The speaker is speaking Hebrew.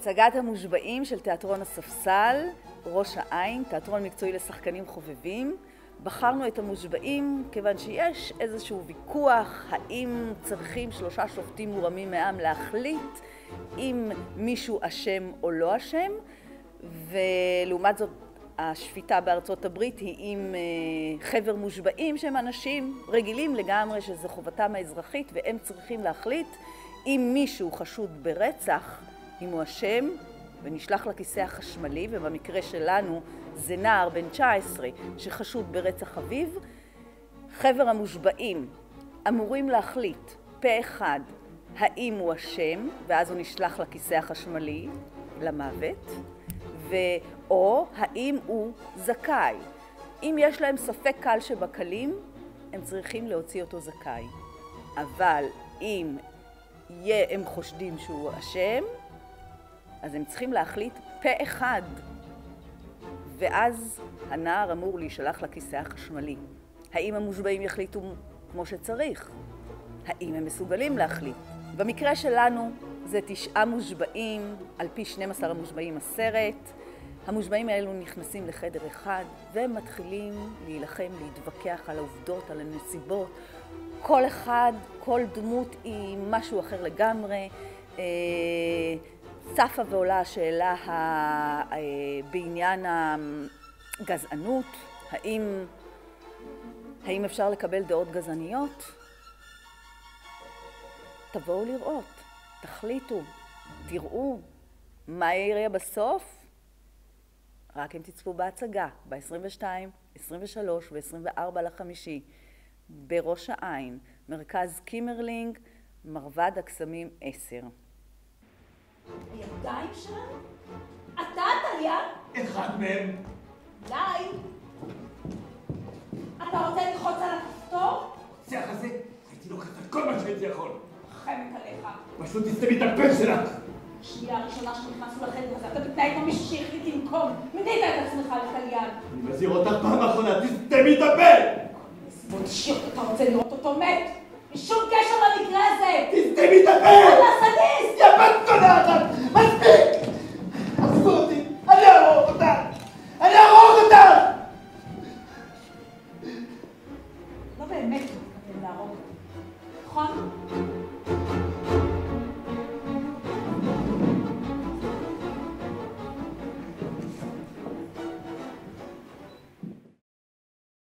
הצגת המושבעים של תיאטרון הספסל, ראש העין, תיאטרון מקצועי לשחקנים חובבים. בחרנו את המושבעים כיוון שיש איזשהו ויכוח האם צריכים 3 שופטים מורמים מעם להחליט אם מישהו אשם או לא אשם, ולעומת זאת השפיטה בארצות הברית היא עם חבר מושבעים שהם אנשים רגילים לגמרי שזו חובתם האזרחית והם צריכים להחליט אם מישהו חשוד ברצח, אם הוא אשם ונשלח לכיסא החשמלי, ובמקרה שלנו זה נער בן 19 שחשוד ברצח אביו. חבר המושבעים אמורים להחליט פה אחד האם הוא אשם, ואז הוא נשלח לכיסא החשמלי למוות, או האם הוא זכאי. אם יש להם ספק קל שבקלים, הם צריכים להוציא אותו זכאי. אבל אם הם חושדים שהוא אשם, אז הם צריכים להחליט פה אחד, ואז הנער אמור להישלח לכיסא החשמלי. האם המושבעים יחליטו כמו שצריך? האם הם מסוגלים להחליט? במקרה שלנו זה 9 מושבעים, על פי 12 המושבעים הסרט. המושבעים האלו נכנסים לחדר אחד והם מתחילים להילחם, להתווכח על העובדות, על הנסיבות. כל אחד, כל דמות היא משהו אחר לגמרי. צפה ועולה השאלה בעניין הגזענות, האם אפשר לקבל דעות גזעניות? תבואו לראות, תחליטו, תראו מה יהיה בסוף. רק אם תצפו בהצגה, ב-22, 23 ו-24 לחמישי, בראש העין, מרכז קימרלינג, מרבד הקסמים 10. הידיים שלנו? אתה, טליה? אחד מהם. די! אתה רוצה ללחוץ על הכפתור? השיח הזה, הייתי לוקח את כל מה שהייתי יכול. חמת עליך. פשוט תסתמי את הפה שלך. השנייה הראשונה שנכנסנו לחדר הזה, אתה מתנהג כמו מישהו שהחליט לנקום. מינית את עצמך לטליין. אני מזהיר אותך פעם אחרונה, תסתמי את הפה! בוא תשאיר, אתה רוצה לראות אותו מת? משום קשר למקרה הזה! תסתמי את הפה! אתה סדיסט! יא בת תודה אחת! מספיק! עזבו אותי! אני אהרוג אותך! אני אהרוג אותך! לא באמת מתכוון להרוג, נכון?